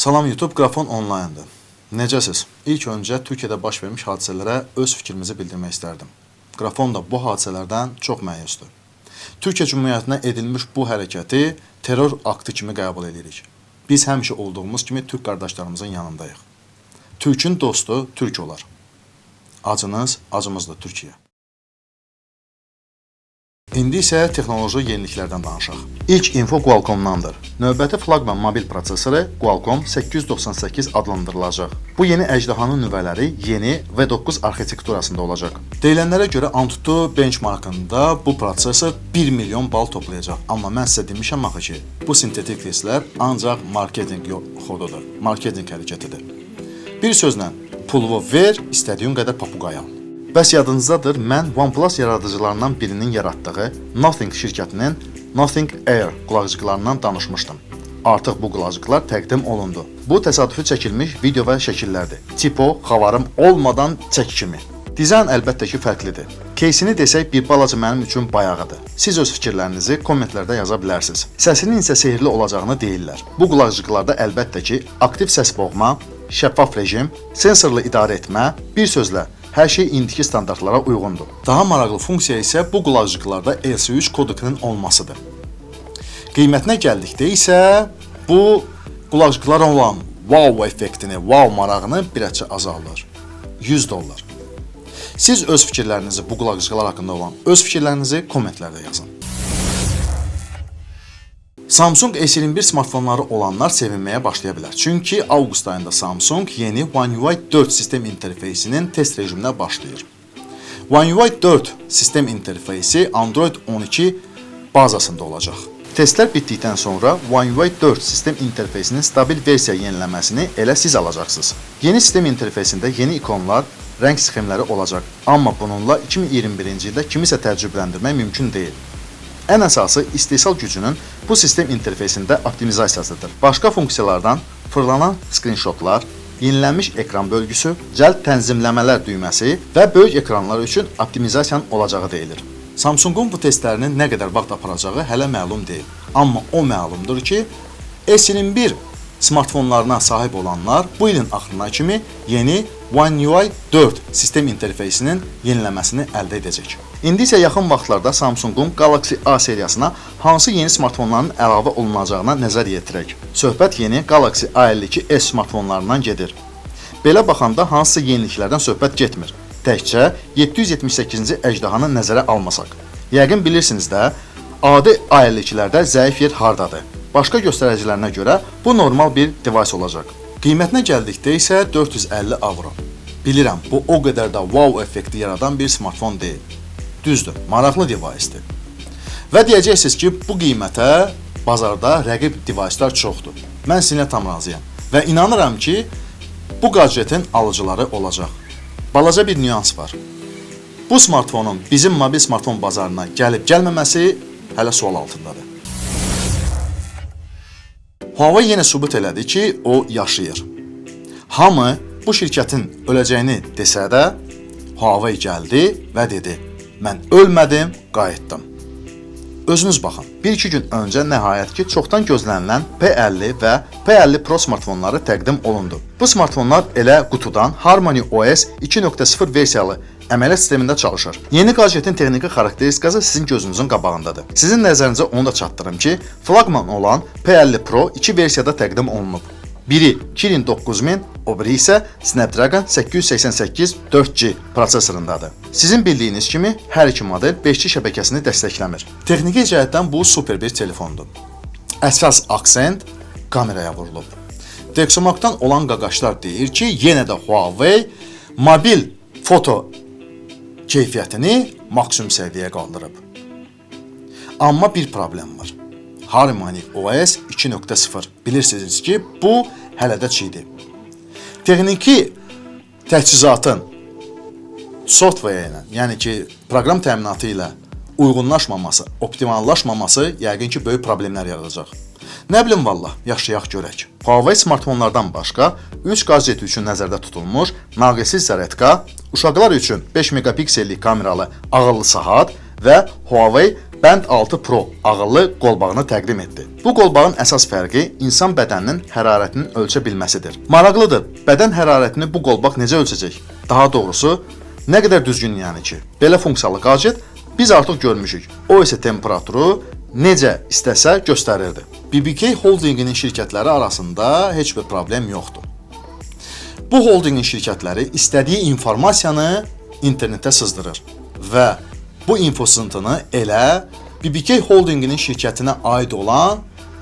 Salam YouTube, Qrafon online'dır. Necəsiz? İlk öncə Türkiyədə baş vermiş hadisələrə öz fikrimizi bildirmək istərdim. Qrafon da bu hadisələrdən çox məyusdur. Türkiyə Cümhuriyyətinə edilmiş bu hərəkəti terror aktı kimi qəbul edirik. Biz həmişə olduğumuz kimi Türk qardaşlarımızın yanındayıq. Türkün dostu Türk olar. Acınız, acımızdır Türkiyə. İndi isə texnoloji yeniliklərdən danışaq. İlk info Qualcomm-dandır. Növbəti flaqman mobil prosesoru Qualcomm 898 adlandırılacaq. Bu yeni əjdahanın nüvələri yeni V9 arxitekturasında olacaq. Deyilənlərə görə Antutu benchmarkında bu prosesor 1 milyon bal toplayacaq. Amma mən sizə demişəm axı ki, bu sintetik testlər ancaq marketinq xodudur, marketinq hərəkətidir. Bir sözlə, pulumu ver, istədiyin qədər papuqay al. Bəs yadınızdadır, mən OnePlus yaradıcılarından birinin yaratdığı Nothing şirkətinin Nothing Air qulaqcıqlarından danışmışdım. Artıq bu qulaqcıqlar təqdim olundu. Bu təsadüfi çəkilmiş video və şəkillərdir. Tipo, xavarım olmadan çək kimi. Dizayn əlbəttə ki, fərqlidir. Keysini desək, bir balaca mənim üçün bayağıdır. Siz öz fikirlərinizi kommentlərdə yaza bilərsiniz. Səsinin isə sehirli olacağını deyirlər. Bu qulaqcıqlarda əlbəttə ki, aktiv səs boğma, şəffaf rejim, sensorlu idarə etmə, bir sözlə, hər şey indiki standartlara uyğundur. Daha maraqlı funksiya isə bu qulaqcıqlarda ES3 kodekinin olmasıdır. Qiymətinə gəldikdə isə bu qulaqcıqlara olan wow effektini, wow marağını bir açı azaldır. $100. Siz öz fikirlərinizi bu qulaqcıqlar haqqında olan öz fikirlərinizi kommentlərdə yazın. Samsung S21 smartfonları olanlar sevinməyə başlaya bilər. Çünki avqust ayında Samsung yeni One UI 4 sistem interfeysinin test rejiminə başlayır. One UI 4 sistem interfeysi Android 12 bazasında olacaq. Testlər bitdikdən sonra One UI 4 sistem interfeysinin stabil versiya yeniləməsini elə siz alacaqsınız. Yeni sistem interfeysində yeni ikonlar, rəng sxemləri olacaq. Amma bununla 2021-ci ildə kimisə təəccübləndirmək mümkün deyil. Ən əsası istehsal gücünün bu sistem interfeysində optimizasiyasıdır. Başqa funksiyalardan fırlanan screenshotlar, yenilənmiş ekran bölgüsü, cəld tənzimləmələr düyməsi və böyük ekranlar üçün optimizasiyanın olacağı deyilir. Samsung'un bu testlərinin nə qədər vaxt aparacağı hələ məlum deyil. Amma o məlumdur ki, S21 smartfonlarına sahib olanlar bu ilin axırına kimi yeni One UI 4 sistem interfeysinin yeniləməsini əldə edəcək. İndi isə yaxın vaxtlarda Samsung'un Galaxy A seriyasına hansı yeni smartfonların əlavə olunacağına nəzər yetirək. Söhbət yeni Galaxy A52s smartfonlarından gedir. Belə baxanda hansısa yeniliklərdən söhbət getmir. Təkcə 778-ci əjdahanı nəzərə almasaq. Yəqin bilirsiniz də, adi A52-lərdə zəif yer hardadır. Başqa göstəricilərinə görə bu normal bir device olacaq. Qiymətinə gəldikdə isə 450 avro. Bilirəm, bu o qədər də wow effekti yaradan bir smartfon deyil. Düzdür, maraqlı device'dir. Və deyəcəksiniz ki, bu qiymətə bazarda rəqib device'lar çoxdur. Mən sizinlə tam razıyam və inanıram ki, bu gadjetin alıcıları olacaq. Balaca bir nüans var. Bu smartfonun bizim mobil smartfon bazarına gəlib-gəlməməsi hələ sual altındadır. Huawei yenə sübut elədi ki, o yaşayır. Hamı bu şirkətin öləcəyini desə də, Huawei gəldi və dedi, mən ölmədim, qayıtdım. Özünüz baxın, 1-2 gün öncə nəhayət ki, çoxdan gözlənilən P50 və P50 Pro smartfonları təqdim olundu. Bu smartfonlar elə qutudan Harmony OS 2.0 versiyalı əməliyyat sistemində çalışır. Yeni gadjetin texniki xarakteristikası sizin gözünüzün qabağındadır. Sizin nəzərinizə onu da çatdırım ki, flagman olan P50 Pro 2 versiyada təqdim olunub. Biri Kirin 9000, o biri isə Snapdragon 888 4G prosesorundadır. Sizin bildiyiniz kimi, hər iki model 5G şəbəkəsini dəstəkləmir. Texniki cəhətdən bu super bir telefondur. Əsas aksent kameraya vurulub. Dexomarkdan olan qaqaşlar deyir ki, yenə də Huawei mobil foto keyfiyyətini maksimum səviyyəyə qaldırıb. Amma bir problem var. Harmony OS 2.0. Bilirsiniz ki, bu hələ də çiğdir. Texniki təchizatın software ilə, yəni ki, proqram təminatı ilə uyğunlaşmaması, optimallaşmaması yəqin ki, böyük problemlər yaradacaq. Nə bilim vallah, yaşayaq görək. Huawei smartfonlardan başqa 3 gadjet üçün nəzərdə tutulmuş naqilsiz zaryadka, uşaqlar üçün 5 megapiksellik kameralı ağıllı saat və Huawei Band 6 Pro ağıllı qolbağını təqdim etdi. Bu qolbağın əsas fərqi insan bədəninin hərarətinin ölçə bilməsidir. Maraqlıdır, bədən hərarətini bu qolbaq necə ölçəcək? Daha doğrusu, nə qədər düzgün yəni ki, belə funksiyalı qajet biz artıq görmüşük. O isə temperaturu necə istəsə göstərirdi. BBK Holdinginin şirkətləri arasında heç bir problem yoxdur. Bu holdingin şirkətləri istədiyi informasiyanı internetə sızdırır və bu infosıntını elə BBK Holdinginin şirkətinə aid olan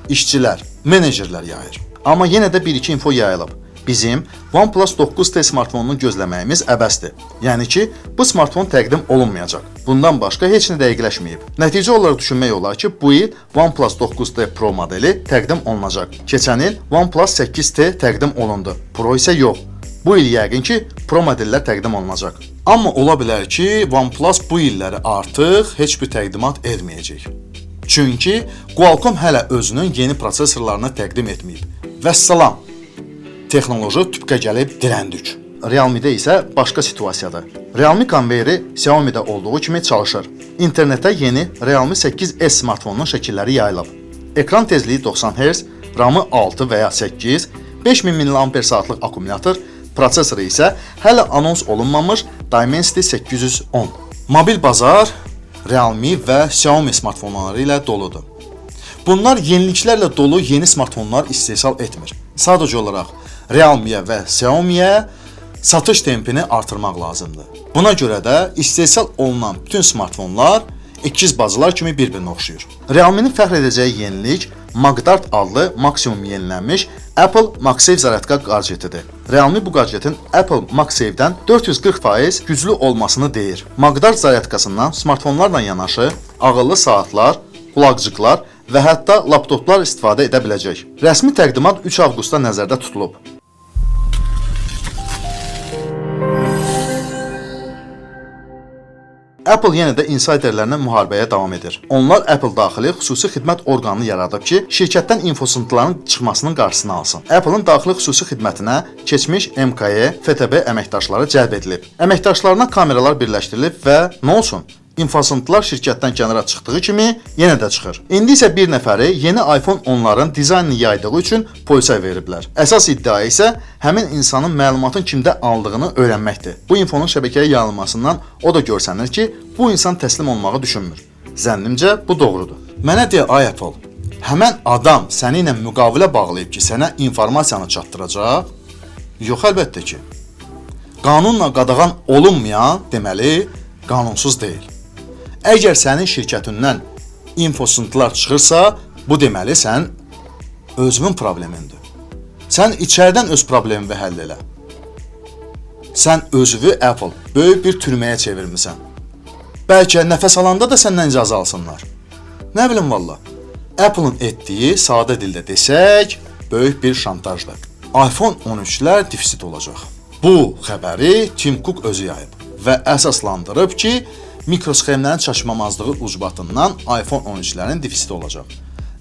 işçilər, menecerlər yayır. Amma yenə də bir-iki info yayılıb. Bizim OnePlus 9T smartfonunu gözləməyimiz əbəsdir. Yəni ki, bu smartfon təqdim olunmayacaq. Bundan başqa heç nə dəqiqləşməyib. Nəticə olaraq düşünmək olar ki, bu il OnePlus 9T Pro modeli təqdim olunacaq. Keçən il OnePlus 8T təqdim olundu. Pro isə yox. Bu il yəqin ki, Pro modellər təqdim olunacaq. Amma ola bilər ki, OnePlus bu illəri artıq heç bir təqdimat etməyəcək. Çünki Qualcomm hələ özünün yeni prosesorlarını təqdim etməyib. Vəssalam! Texnoloji tüpqə gəlib dirəndik. Realme-də isə başqa situasiyadır. Realme konveyeri Xiaomi-də olduğu kimi çalışır. İnternetə yeni Realme 8S smartfonunun şəkilləri yayılıb. Ekran tezliyi 90 Hz, RAM-ı 6 və ya 8, 5000 mAh akkumulyator, prosesoru isə hələ anons olunmamış Dimensity 810. Mobil bazar Realme və Xiaomi smartfonları ilə doludur. Bunlar yeniliklərlə dolu yeni smartfonlar istehsal etmir. Sadəcə olaraq Realme-yə və Xiaomi-yə satış tempini artırmaq lazımdır. Buna görə də istehsal olunan bütün smartfonlar ikiz bacılar kimi bir-birinə oxşayır. Realme-nin fəxr edəcəyi yenilik Magdart adlı maksimum yenilənmiş Apple MagSafe zaryadka qadjetidir. Realme bu qadjetin Apple MagSafe-dən 440% güclü olmasını deyir. Magdart zaryadkasından smartfonlarla yanaşı ağıllı saatlar, qulaqcıqlar və hətta laptoplar istifadə edə biləcək. Rəsmi təqdimat 3 avqustda nəzərdə tutulub. Apple yenə də insiderlərlə müharibəyə davam edir. Onlar Apple daxili xüsusi xidmət orqanını yaradıb ki, şirkətdən infosıntıların çıxmasının qarşısını alsın. Apple'ın daxili xüsusi xidmətinə keçmiş MKE, FTB əməkdaşları cəlb edilib. Əməkdaşlarına kameralar birləşdirilib və nə olsun? İnfosıntılar şirkətdən kənara çıxdığı kimi yenə də çıxır. İndi isə bir nəfəri yeni iPhone 10'ların dizaynını yaydığı üçün polisə veriblər. Əsas iddia isə həmin insanın məlumatın kimdə aldığını öyrənməkdir. Bu infonun şəbəkəyə yayılmasından o da görsənir ki, bu insan təslim olmağı düşünmür. Zənnimcə bu doğrudur. Mənə deyə ay Apple, həmən adam səni ilə müqavilə bağlayıb ki, sənə informasiyanı çatdıracaq? Yox, əlbəttə ki. Qanunla qadağan olunmayan deməli qanunsuz deyil. Əgər sənin şirkətindən infosıntılar çıxırsa, bu deməli sən özünün problemindir. Sən içərdən öz problemini həll elə. Sən özünü Apple böyük bir türməyə çevirmisən. Bəlkə nəfəs alanda da səndən icazə alsınlar. Nə bilim valla. Apple'ın etdiyi sadə dildə desək, böyük bir şantajdır. iPhone 13'lər defisit olacaq. Bu xəbəri Tim Cook özü yayıb və əsaslandırıb ki, mikrosxemlərin çaşmamazlığı ucbatından iPhone 13'lərin defisiti olacaq.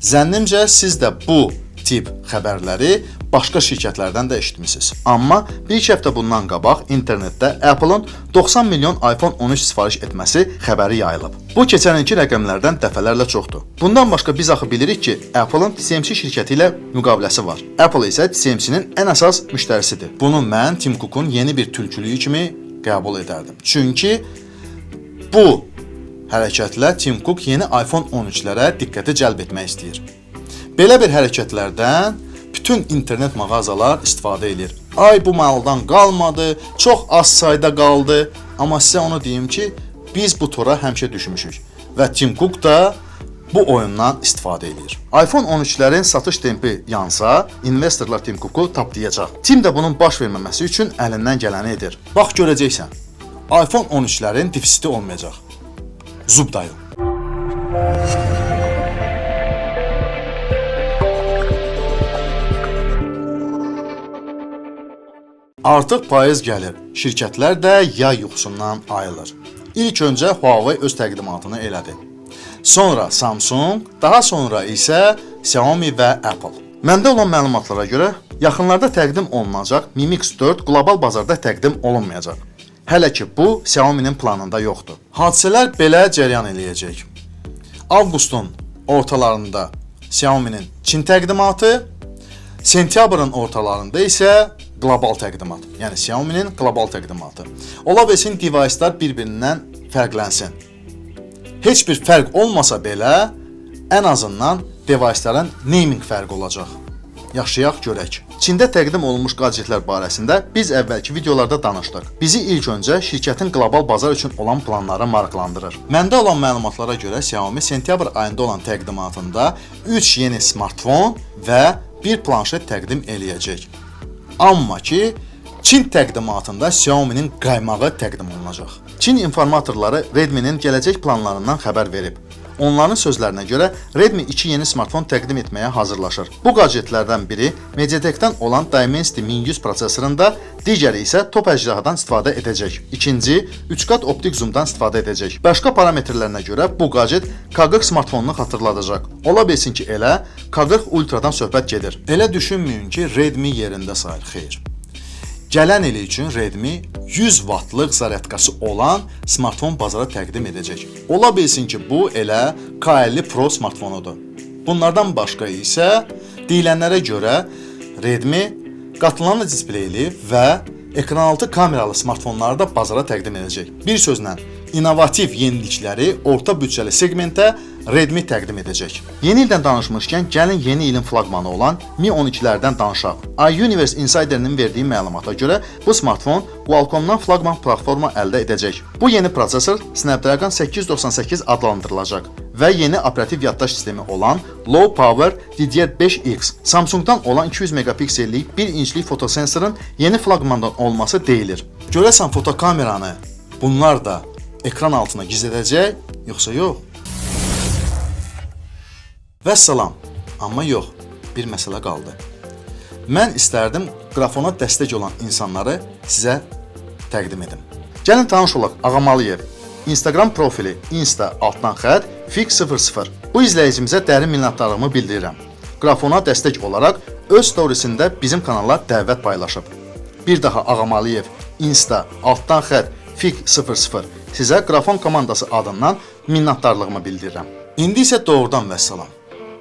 Zənnimcə siz də bu tip xəbərləri başqa şirkətlərdən də eşitmisiniz. Amma bir-iki həftə bundan qabaq internetdə Apple'ın 90 milyon iPhone 13 sifariş etməsi xəbəri yayılıb. Bu keçən ilki rəqəmlərdən dəfələrlə çoxdur. Bundan başqa biz axı bilirik ki, Apple'ın TSMC şirkəti ilə müqaviləsi var. Apple isə TSMC-nin ən əsas müştərisidir. Bunu mən Tim Cook'un yeni bir tülkülüyü kimi qəbul edərdim. Çünki bu hərəkətlə Tim Cook yeni iPhone 13'lərə diqqəti cəlb etmək istəyir. Belə bir hərəkətlərdən bütün internet mağazalar istifadə edir. Ay bu maldan qalmadı, çox az sayda qaldı. Amma sizə onu deyim ki, biz bu tora həmişə düşmüşük və Tim Cook da bu oyundan istifadə edir. iPhone 13'lərin satış tempi yansa, investorlar Tim Cook'u taplayacaq. Tim də bunun baş verməməsi üçün əlindən gələni edir. Bax görəcəksən, iPhone 13'lərin defisiti olmayacaq. Zub dayı. Artıq payız gəlir. Şirkətlər də yay yuxusundan ayılır. İlk öncə Huawei öz təqdimatını elədi. Sonra Samsung, daha sonra isə Xiaomi və Apple. Məndə olan məlumatlara görə yaxınlarda təqdim olunacaq Mi Mix 4 qlobal bazarda təqdim olunmayacaq. Hələ ki bu Xiaomi'nin planında yoxdur. Hadisələr belə cəryan eləyəcək. Avqustun ortalarında Xiaomi'nin Çin təqdimatı, sentyabrın ortalarında isə qlobal təqdimat. Yəni Xiaomi'nin qlobal təqdimatı. Ola bilsin device'lar bir-birindən fərqlənsin. Heç bir fərq olmasa belə, ən azından device'ların naming fərqi olacaq. Yaşayaq, görək. Çində təqdim olunmuş gadjetlər barəsində biz əvvəlki videolarda danışdıq. Bizi ilk öncə şirkətin qlobal bazar üçün olan planları maraqlandırır. Məndə olan məlumatlara görə Xiaomi sentyabr ayında olan təqdimatında 3 yeni smartfon və bir planşet təqdim eləyəcək. Amma ki, Çin təqdimatında Xiaomi'nin qaymağı təqdim olunacaq. Çin informatorları Redmi'nin gələcək planlarından xəbər verib. Onların sözlərinə görə Redmi 2 yeni smartfon təqdim etməyə hazırlaşır. Bu gadjetlərdən biri MediaTek-dən olan Dimensity 1100 prosesorunda, digəri isə top əjdahadan istifadə edəcək. İkinci, 3 qat optik zoomdan istifadə edəcək. Başqa parametrlərinə görə bu gadjet K40 smartfonunu xatırladacaq. Ola bilsin ki, elə K40 Ultra'dan söhbət gedir. Elə düşünməyin ki, Redmi yerində sayır, xeyr. Gələn il üçün Redmi 100 wattlıq zaryadkası olan smartfon bazara təqdim edəcək. Ola bilsin ki, bu elə K50 Pro smartfonudur. Bunlardan başqa isə deyilənlərə görə Redmi qatlanlı displeyli və ekranaltı kameralı smartfonları da bazara təqdim edəcək. Bir sözlə, innovativ yenilikləri orta büdcəli segmentə Redmi təqdim edəcək. Yeni ildən danışmışkən, gəlin yeni ilin flaqmanı olan Mi 12-lərdən danışaq. iUniverse Insider'ın verdiyi məlumata görə bu smartfon Qualcomm-dan flaqman platforma əldə edəcək. Bu yeni prosesor Snapdragon 898 adlandırılacaq və yeni operativ yaddaş sistemi olan Low Power DDR5X, Samsung'dan olan 200 megapiksellik 1 inçlik fotosensorun yeni flaqmandan olması deyilir. Görəsən fotokameranı bunlar da ekran altına gizlədəcək, yoxsa yox? Vəssalam, amma yox, bir məsələ qaldı. Mən istərdim qrafona dəstək olan insanları sizə təqdim edim. Gəlin tanış olaq, Ağamalıyev. Instagram profili insta_fix00. Bu izləyicimizə dərin minnətdarlığımı bildirirəm. Qrafona dəstək olaraq öz storiesində bizim kanala dəvət paylaşıb. Bir daha Ağamalıyev insta_fix00 sizə qrafon komandası adından minnətdarlığımı bildirirəm. İndi isə doğrudan vəssalam.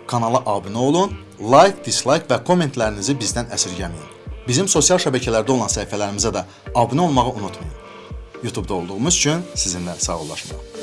Kanala abunə olun, like, dislike və kommentlərinizi bizdən əsirgəməyin. Bizim sosial şəbəkələrdə olan səhifələrimizə də abunə olmağı unutmayın. YouTube'da olduğumuz üçün sizinlə sağollaşmayalım.